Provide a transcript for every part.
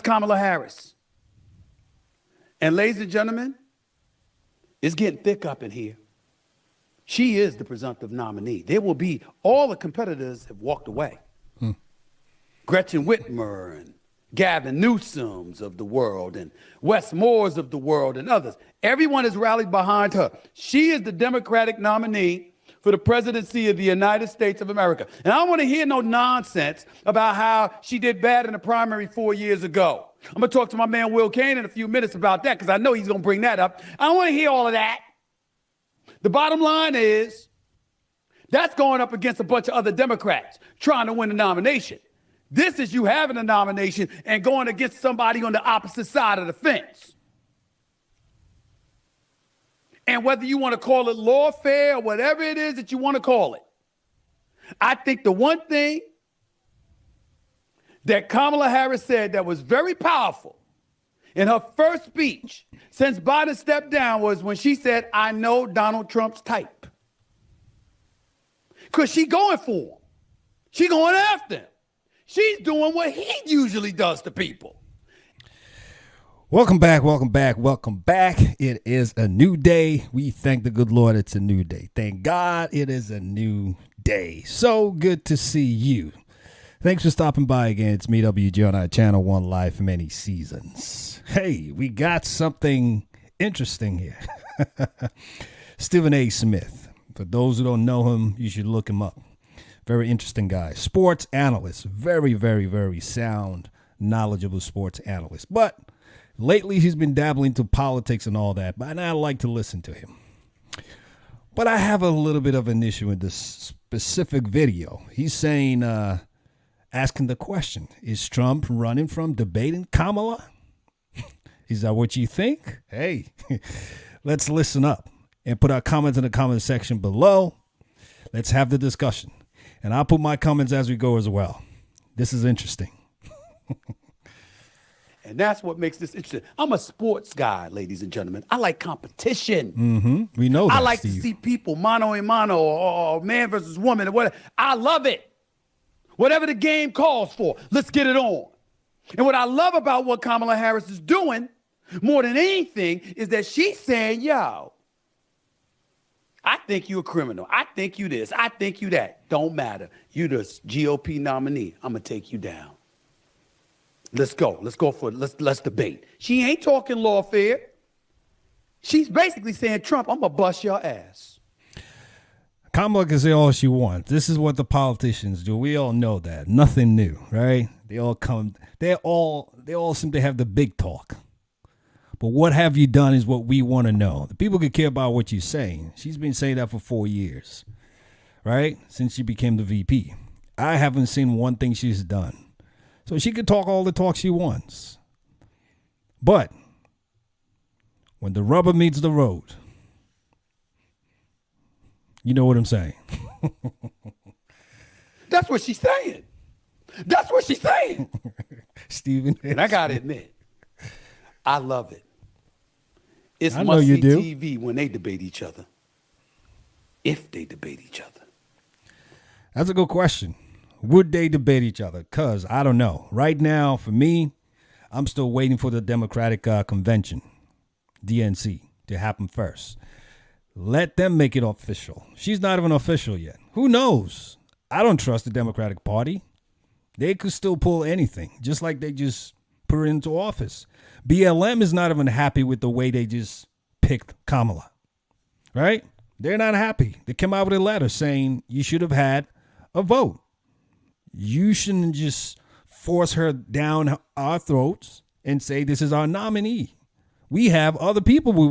Kamala Harris. And ladies and gentlemen, it's getting thick up in here. She is the presumptive nominee. There will be, all the competitors have walked away. Gretchen Whitmer and Gavin Newsoms of the world and Wes Moores of the world and others. Everyone has rallied behind her. She is the Democratic nominee for the presidency of the United States of America. And I don't want to hear no nonsense about how she did bad in the primary 4 years ago. I'm going to talk to my man Will Kane in a few minutes about that because I know he's going to bring that up. I don't want to hear all of that. The bottom line is that's going up against a bunch of other Democrats trying to win the nomination. This is you having a nomination and going against somebody on the opposite side of the fence. And whether you want to call it lawfare or whatever it is that you want to call it, I think the one thing that Kamala Harris said that was very powerful in her first speech since Biden stepped down was when she said, I know Donald Trump's type. Because she's going for him. She's going after him. She's doing what he usually does to people. Welcome back, welcome back, welcome back. It is a new day. We thank the good Lord it's a new day. Thank God it is a new day. So good to see you. Thanks for stopping by again. It's me, WG, on our channel, One Life, Many Seasons. Hey, we got something interesting here. Stephen A. Smith. For those who don't know him, you should look him up. Very interesting guy. Sports analyst. Very, very, very sound, knowledgeable sports analyst. But lately he's been dabbling into politics and all that. But I like to listen to him. But I have a little bit of an issue with this specific video. He's saying, asking the question, is Trump running from debating Kamala? Is that what you think? Hey, let's listen up and put our comments in the comment section below. Let's have the discussion. And I'll put my comments as we go as well. This is interesting. And that's what makes this interesting. I'm a sports guy, ladies and gentlemen. I like competition. Mm-hmm. We know that, I like Steve. to see people mano a mano or man versus woman or whatever. I love it. Whatever the game calls for, let's get it on. And what I love about what Kamala Harris is doing more than anything is that she's saying, yo, I think you a criminal. I think you this. I think you that. Don't matter. You the GOP nominee. I'm going to take you down. Let's go. Let's debate. She ain't talking lawfare. She's basically saying, Trump, I'm going to bust your ass. Kamala can say all she wants. This is what the politicians do. We all know that. Nothing new, right? They all seem to have the big talk. But what have you done is what we want to know. The people could care about what you're saying. She's been saying that for 4 years, right? Since she became the VP. I haven't seen one thing she's done. So she could talk all the talk she wants. But when the rubber meets the road, you know what I'm saying? That's what she's saying. That's what she's saying. Stephen. And I got to admit, I love it. It's I know you do. TV when they debate each other. If they debate each other. That's a good question. Would they debate each other? Because I don't know. Right now, for me, I'm still waiting for the Democratic Convention, DNC, to happen first. Let them make it official. She's not even official yet. Who knows? I don't trust the Democratic Party. They could still pull anything, just like they just put her into office. BLM is not even happy with the way they just picked Kamala, right? They're not happy. They came out with a letter saying you should have had a vote. You shouldn't just force her down our throats and say this is our nominee. We have other people we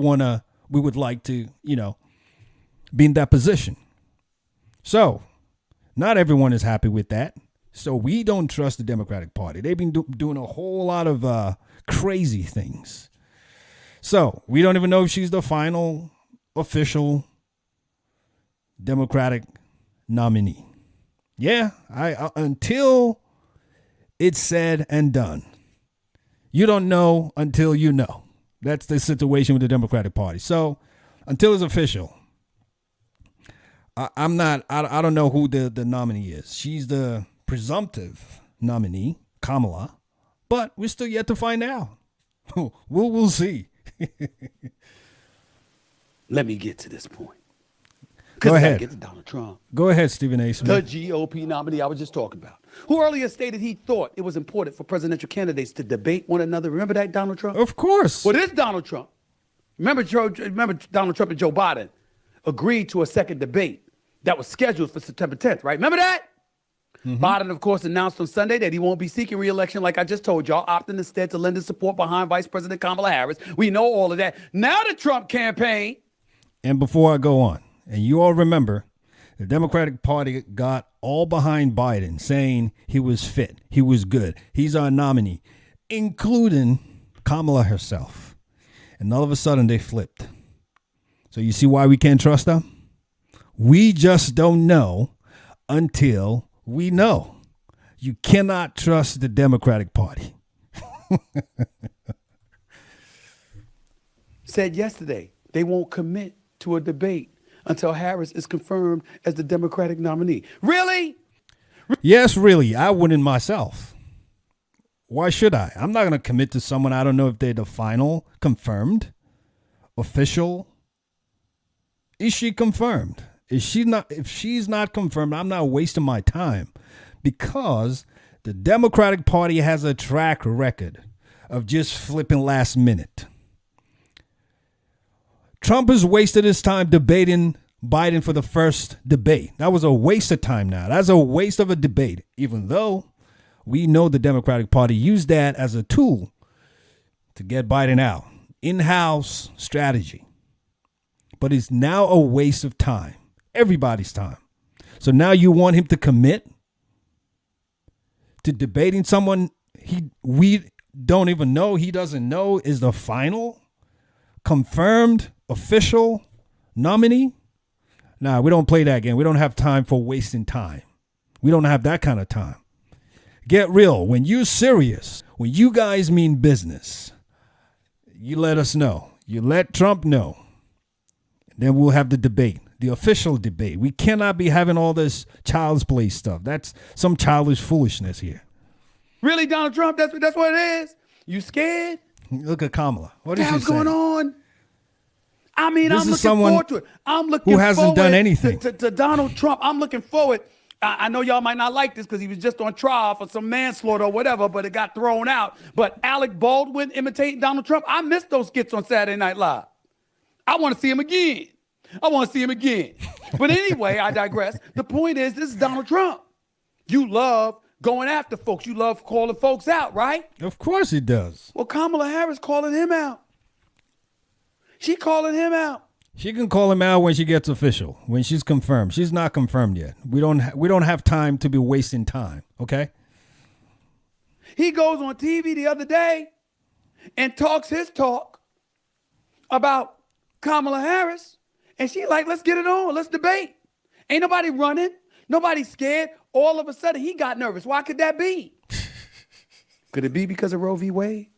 would like to, be in that position. So not everyone is happy with that. So we don't trust the Democratic Party. They've been doing a whole lot of crazy things. So we don't even know if she's the final official Democratic nominee. Yeah, I until it's said and done. You don't know until you know. That's the situation with the Democratic Party. So until it's official, I don't know who the nominee is. She's the presumptive nominee, Kamala. But we're still yet to find out. We'll see. Let me get to this point. Go ahead. Get to Donald Trump, Go ahead, Stephen A. the Smith. GOP nominee I was just talking about, who earlier stated he thought it was important for presidential candidates to debate one another. Remember that, Donald Trump? Of course. Well, this Donald Trump. Remember Donald Trump and Joe Biden agreed to a second debate that was scheduled for September 10th, right? Remember that? Biden, of course, announced on Sunday that he won't be seeking re-election, like I just told y'all, opting instead to lend his support behind Vice President Kamala Harris. We know all of that. Now the Trump campaign. And before I go on, and you all remember, the Democratic Party got all behind Biden, saying he was fit, he was good, he's our nominee, including Kamala herself. And all of a sudden, they flipped. So you see why we can't trust them? We just don't know until we know. You cannot trust the Democratic Party. Said yesterday they won't commit to a debate until Harris is confirmed as the Democratic nominee. Really? Yes, really. I wouldn't myself. Why should I? I'm not going to commit to someone I don't know if they're the final, confirmed, official. Is she confirmed? If she's not confirmed, I'm not wasting my time, because the Democratic Party has a track record of just flipping last minute. Trump has wasted his time debating Biden for the first debate. That was a waste of time now. That's a waste of a debate, even though we know the Democratic Party used that as a tool to get Biden out. In-house strategy. But it's now a waste of time. Everybody's time. So now you want him to commit to debating someone we don't even know, he doesn't know is the final, confirmed, official nominee? Nah, we don't play that game. We don't have time for wasting time. We don't have that kind of time. Get real. When you're serious, when you guys mean business, you let us know. You let Trump know. Then we'll have the debate, the official debate. We cannot be having all this child's play stuff. That's some childish foolishness here. Really, Donald Trump? That's what it is? You scared? Look at Kamala. What What the is she hell's saying? going on? I mean, This I'm is looking someone forward to it. I'm looking who hasn't forward done anything. to Donald Trump. I'm looking forward. I know y'all might not like this because he was just on trial for some manslaughter or whatever, but it got thrown out. But Alec Baldwin imitating Donald Trump, I missed those skits on Saturday Night Live. I want to see him again. But anyway, I digress. The point is, this is Donald Trump. You love going after folks. You love calling folks out, right? Of course he does. Well, Kamala Harris calling him out. She calling him out. She can call him out when she gets official, when she's confirmed. She's not confirmed yet. We don't have time to be wasting time, okay? He goes on TV the other day and talks his talk about Kamala Harris, and she like, let's get it on. Let's debate. Ain't nobody running. Nobody's scared. All of a sudden, he got nervous. Why could that be? Could it be because of Roe v. Wade?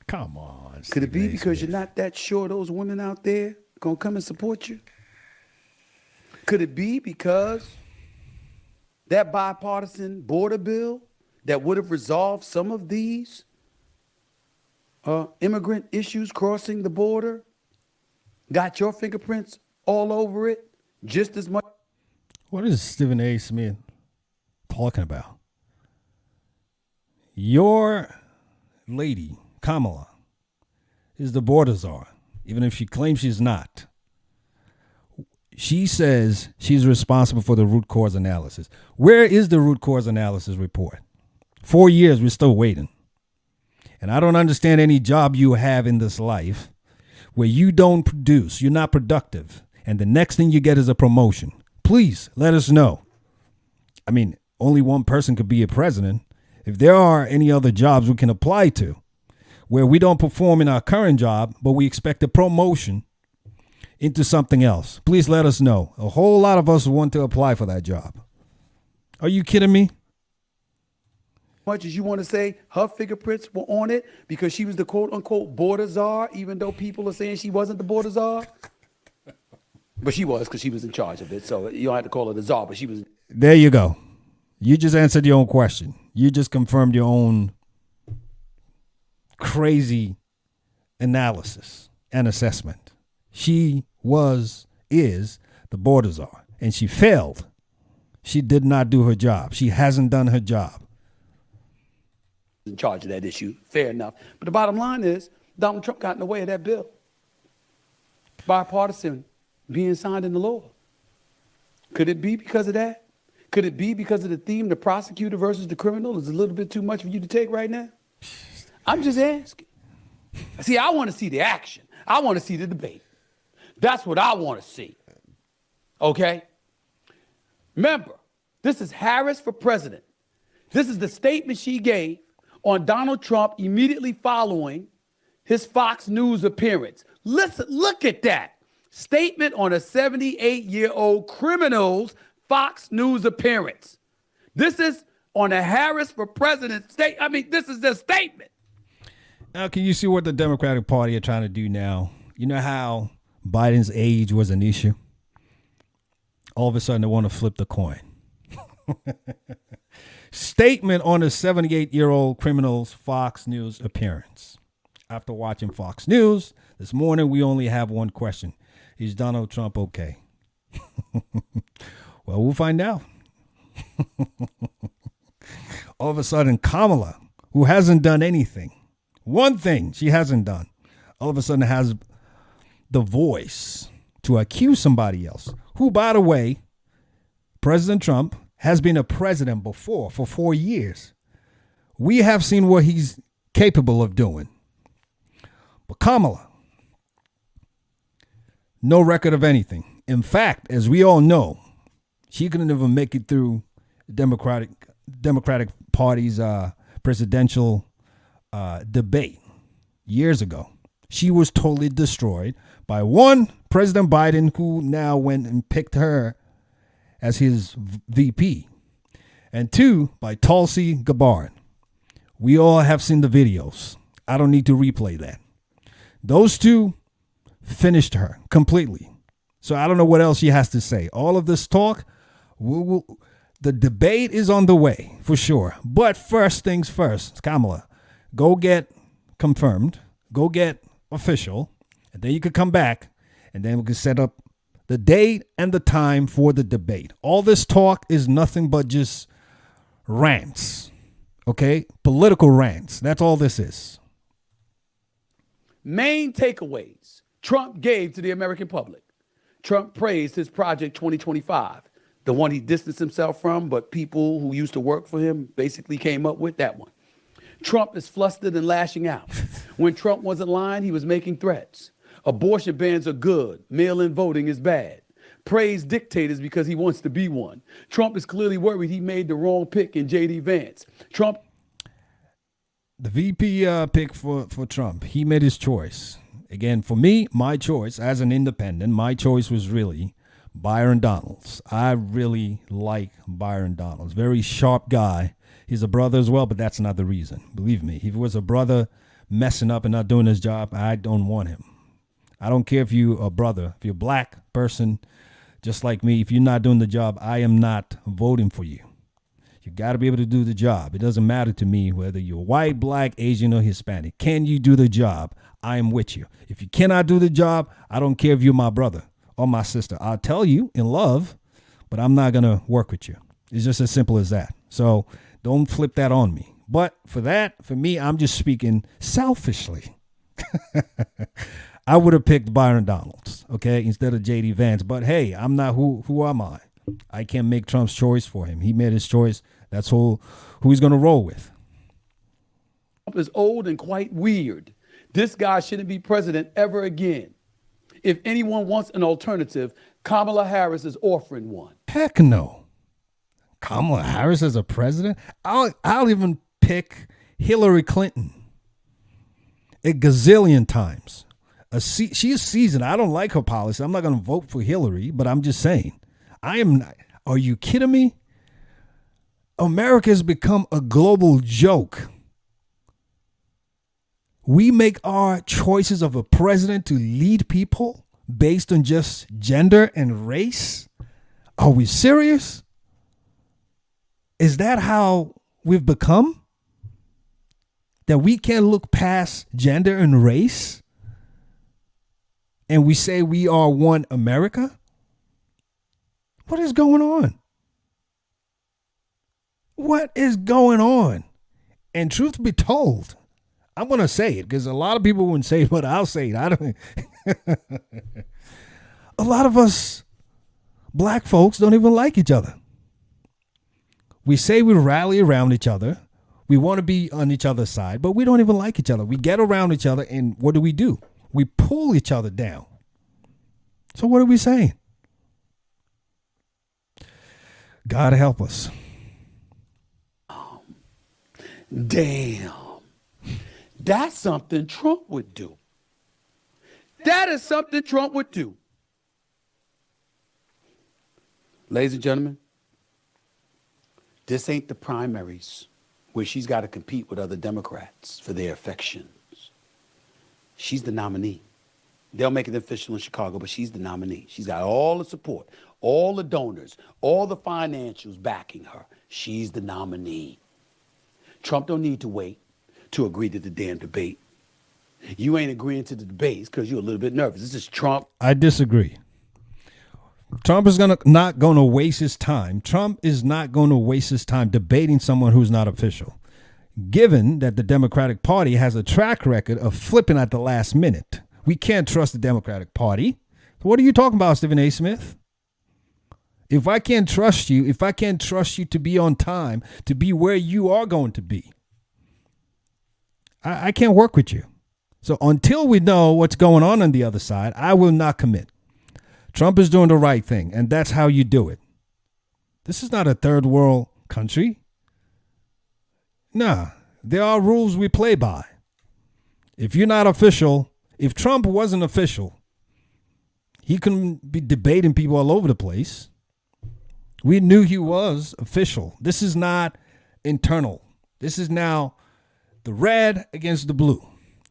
Come on. Could it be Stephen A. because Smith. you're not that sure those women out there gonna come and support you? Could it be because that bipartisan border bill that would have resolved some of these immigrant issues crossing the border got your fingerprints all over it just as much? What is Stephen A. Smith talking about? Your lady, Kamala, is the border czar, even if she claims she's not. She says she's responsible for the root cause analysis. Where is the root cause analysis report? 4 years, we're still waiting. And I don't understand any job you have in this life where you don't produce, you're not productive, and the next thing you get is a promotion. Please let us know. I mean, only one person could be a president. If there are any other jobs we can apply to where we don't perform in our current job, but we expect a promotion into something else, please let us know. A whole lot of us want to apply for that job. Are you kidding me? Much as you want to say her fingerprints were on it because she was the quote unquote border czar, even though people are saying she wasn't the border czar. But she was, because she was in charge of it. So you don't have to call her the czar, but she was. There you go. You just answered your own question. You just confirmed your own crazy analysis and assessment. She is the border czar, and she failed. She did not do her job. She hasn't done her job. In charge of that issue, fair enough. But the bottom line is Donald Trump got in the way of that bill. Bipartisan being signed into law. Could it be because of that? Could it be because of the theme, the prosecutor versus the criminal, is a little bit too much for you to take right now? I'm just asking. See, I want to see the action. I want to see the debate. That's what I want to see. Okay? Remember, this is Harris for president. This is the statement she gave on Donald Trump immediately following his Fox News appearance. Listen, look at that. Statement on a 78-year-old criminal's Fox News appearance. This is on a Harris for president state. I mean, this is the statement. Now, can you see what the Democratic Party are trying to do now? You know how Biden's age was an issue? All of a sudden, they want to flip the coin. Statement on a 78-year-old criminal's Fox News appearance. After watching Fox News this morning, we only have one question. Is Donald Trump okay? Well, we'll find out. All of a sudden, Kamala, who hasn't done anything, one thing she hasn't done, all of a sudden has the voice to accuse somebody else, who, by the way, President Trump has been a president before for 4 years. We have seen what he's capable of doing. But Kamala, no record of anything. In fact, as we all know, she couldn't even make it through the Democratic Party's presidential debate years ago. She was totally destroyed by one, President Biden, who now went and picked her as his VP, and two, by Tulsi Gabbard. We all have seen the videos. I don't need to replay that. Those two finished her completely. So I don't know what else she has to say. All of this talk, the debate is on the way for sure. But first things first, Kamala, go get confirmed, go get official, and then you could come back, and then we can set up the date and the time for the debate. All this talk is nothing but just rants, okay? Political rants. That's all this is. Main takeaways Trump gave to the American public. Trump praised his Project 2025, the one he distanced himself from, but people who used to work for him basically came up with that one. Trump is flustered and lashing out. When Trump wasn't lying, he was making threats. Abortion bans are good. Mail-in voting is bad. Praise dictators because he wants to be one. Trump is clearly worried he made the wrong pick in J.D. Vance. Trump. The VP pick for Trump, he made his choice. Again, for me, my choice as an independent, my choice was really Byron Donalds. I really like Byron Donalds. Very sharp guy. He's a brother as well, but that's not the reason. Believe me, if he was a brother messing up and not doing his job, I don't want him. I don't care if you're a brother, if you're a black person, just like me, if you're not doing the job, I am not voting for you. You got to be able to do the job. It doesn't matter to me whether you're white, black, Asian, or Hispanic. Can you do the job? I am with you. If you cannot do the job, I don't care if you're my brother or my sister. I'll tell you in love, but I'm not going to work with you. It's just as simple as that. So don't flip that on me. But for me, I'm just speaking selfishly. I would have picked Byron Donalds, okay, instead of J.D. Vance. But hey, I'm not who am I? I can't make Trump's choice for him. He made his choice. That's who he's going to roll with. Trump is old and quite weird. This guy shouldn't be president ever again. If anyone wants an alternative, Kamala Harris is offering one. Heck no. Kamala Harris as a president? I'll even pick Hillary Clinton a gazillion times. She's seasoned. I don't like her policy. I'm not going to vote for Hillary, but I'm just saying. I am not. Are you kidding me? America has become a global joke. We make our choices of a president to lead people based on just gender and race. Are we serious? Is that how we've become? that we can't look past gender and race and we say we are one America? What is going on? What is going on? And truth be told, I'm going to say it because a lot of people wouldn't say it, but I'll say it. I don't. A lot of us black folks don't even like each other. We say we rally around each other. We want to be on each other's side, but we don't even like each other. We get around each other, and what do? We pull each other down. So what are we saying? God help us. Damn. That's something Trump would do. That is something Trump would do. Ladies and gentlemen, this ain't the primaries where she's got to compete with other Democrats for their affections. She's the nominee. They'll make it official in Chicago, but she's the nominee. She's got all the support, all the donors, all the financials backing her. She's the nominee. Trump don't need to wait to agree to the damn debate. You ain't agreeing to the debates because you're a little bit nervous. This is Trump. I disagree. Trump is not going to waste his time. Trump is not going to waste his time debating someone who's not official, given that the Democratic Party has a track record of flipping at the last minute. We can't trust the Democratic Party. What are you talking about, Stephen A. Smith? If I can't trust you to be on time, to be where you are going to be, I can't work with you. So until we know what's going on the other side, I will not commit. Trump is doing the right thing, and that's how you do it. This is not a third world country. Nah, there are rules we play by. If you're not official, if Trump wasn't official, he couldn't be debating people all over the place. We knew he was official. This is not internal. This is now the red against the blue.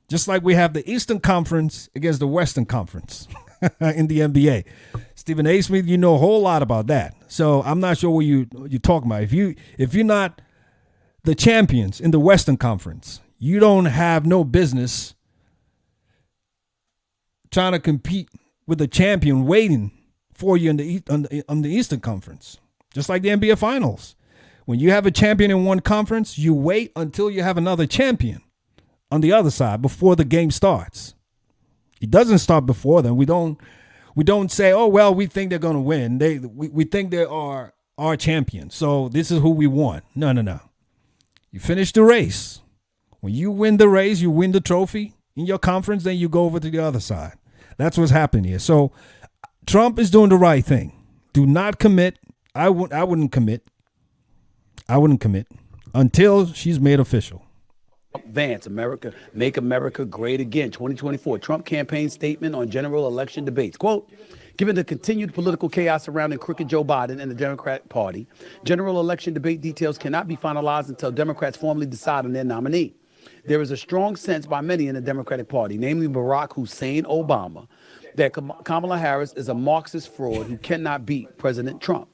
Just like we have the Eastern Conference against the Western Conference in the NBA. Stephen A. Smith, you know a whole lot about that. So I'm not sure what you're talking about. If you're not the champions in the Western Conference, you don't have no business trying to compete with a champion waiting for you on the Eastern Conference. Just like the NBA Finals. When you have a champion in one conference, you wait until you have another champion on the other side before the game starts. It doesn't start before then. We don't say, oh, well, we think they're going to win. We think they are our champion. So this is who we want. No. You finish the race. When you win the race, you win the trophy in your conference, then you go over to the other side. That's what's happening here. So Trump is doing the right thing. Do not commit. I wouldn't commit. I wouldn't commit until she's made official. Vance, America, Make America Great Again, 2024. Trump campaign statement on general election debates. Quote, given the continued political chaos surrounding crooked Joe Biden and the Democratic Party, general election debate details cannot be finalized until Democrats formally decide on their nominee. There is a strong sense by many in the Democratic Party, namely Barack Hussein Obama, that Kamala Harris is a Marxist fraud who cannot beat President Trump.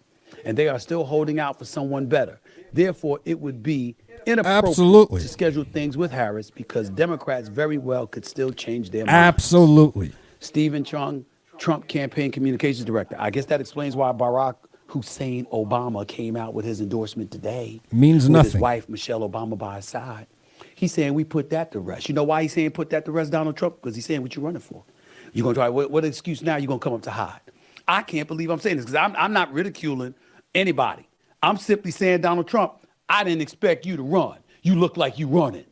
And they are still holding out for someone better. Therefore, it would be inappropriate to schedule things with Harris because Democrats very well could still change their minds. Absolutely. Stephen Chung, Trump campaign communications director. I guess that explains why Barack Hussein Obama came out with his endorsement today. Means with nothing. His wife, Michelle Obama, by his side. He's saying we put that to rest. You know why he's saying put that to rest, Donald Trump? Because he's saying what you're running for. You're going to try, what excuse now you're going to come up to hide? I can't believe I'm saying this because I'm not ridiculing anybody. I'm simply saying, Donald Trump, I didn't expect you to run. You look like you running.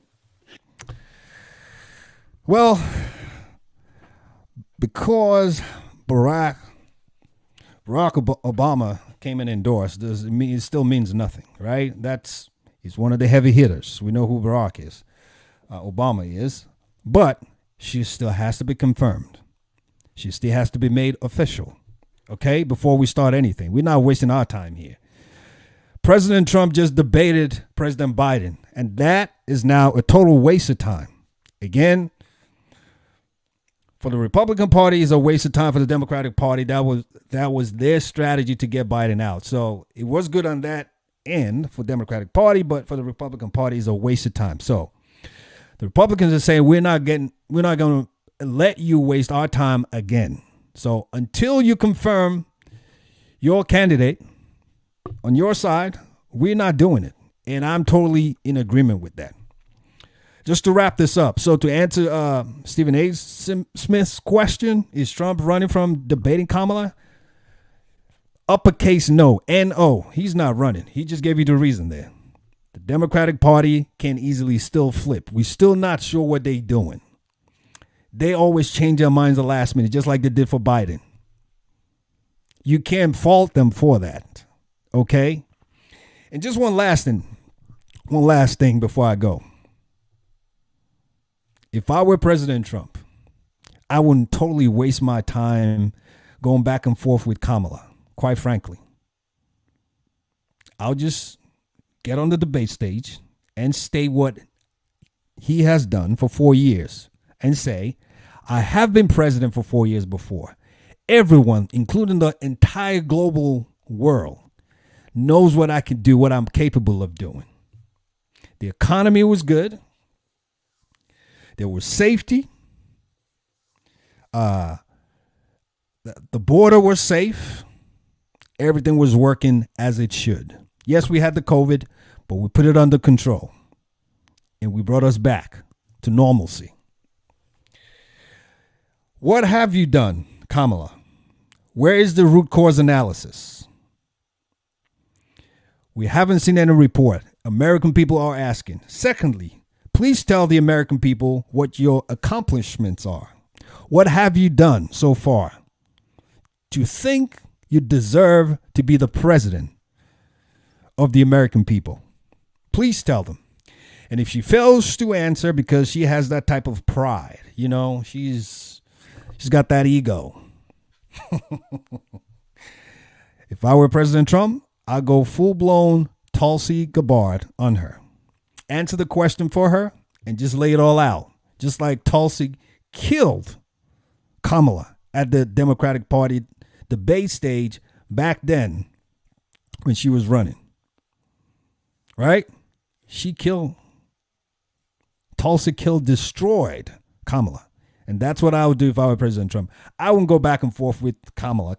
Well, because Barack Obama came and endorsed, it still means nothing, right? He's one of the heavy hitters. We know who Barack is. Obama is. But she still has to be confirmed. She still has to be made official, okay, before we start anything. We're not wasting our time here. President Trump just debated President Biden, and that is now a total waste of time. Again, for the Republican Party, it's a waste of time. For the Democratic Party, that was their strategy to get Biden out. So it was good on that end for Democratic Party, but for the Republican Party, it's a waste of time. So The Republicans are saying we're not going to let you waste our time again. So until you confirm your candidate on your side, we're not doing it. And I'm totally in agreement with that. Just to wrap this up. So to answer Stephen A. Smith's question, is Trump running from debating Kamala? Uppercase no, N-O. He's not running. He just gave you the reason there. The Democratic Party can easily still flip. We're still not sure what they're doing. They always change their minds at the last minute, just like they did for Biden. You can't fault them for that. Okay? And just one last thing before I go. If I were President Trump, I wouldn't totally waste my time going back and forth with Kamala, quite frankly. I'll just get on the debate stage and state what he has done for 4 years and say, I have been president for 4 years before. Everyone, including the entire global world, knows what I can do, what I'm capable of doing. The economy was good. There was safety. The border was safe. Everything was working as it should. Yes, we had the COVID, but we put it under control. And we brought us back to normalcy. What have you done, Kamala? Where is the root cause analysis? We haven't seen any report. American people are asking. Secondly, please tell the American people what your accomplishments are. What have you done so far to think you deserve to be the president of the American people? Please tell them. And if she fails to answer because she has that type of pride, you know, she's got that ego. If I were President Trump, I'd go full-blown Tulsi Gabbard on her. Answer the question for her and just lay it all out. Just like Tulsi killed Kamala at the Democratic Party debate stage back then when she was running. Right? Tulsi destroyed Kamala. And that's what I would do if I were President Trump. I wouldn't go back and forth with Kamala.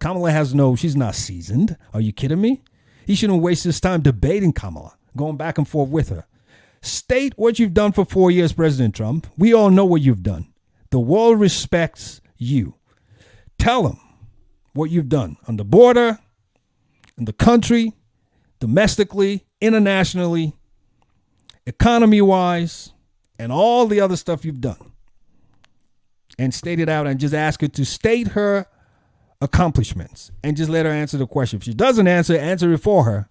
She's not seasoned. Are you kidding me? He shouldn't waste his time debating Kamala, going back and forth with her. State what you've done for 4 years, President Trump. We all know what you've done. The world respects you. Tell them what you've done on the border, in the country, domestically, internationally, economy-wise, and all the other stuff you've done. And state it out and just ask her to state her accomplishments and just let her answer the question. If she doesn't answer it for her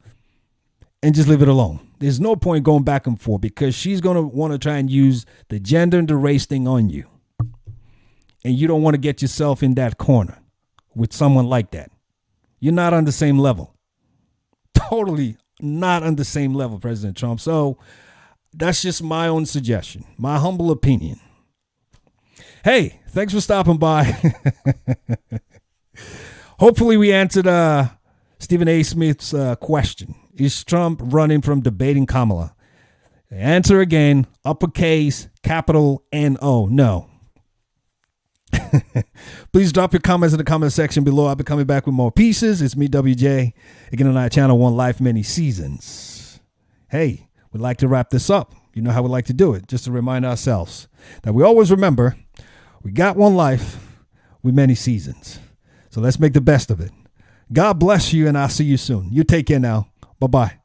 and just leave it alone. There's no point going back and forth because she's going to want to try and use the gender and the race thing on you. And you don't want to get yourself in that corner with someone like that. You're not on the same level. Totally not on the same level, President Trump. So that's just my own suggestion, my humble opinion. Hey, thanks for stopping by. Hopefully we answered Stephen A. Smith's question. Is Trump running from debating Kamala? The answer again, uppercase, capital N-O, no. Please drop your comments in the comment section below. I'll be coming back with more pieces. It's me, WJ, again on our channel, One Life, Many Seasons. Hey, we'd like to wrap this up. You know how we like to do it, just to remind ourselves that we always remember we got one life with many seasons. So let's make the best of it. God bless you, and I'll see you soon. You take care now. Bye-bye.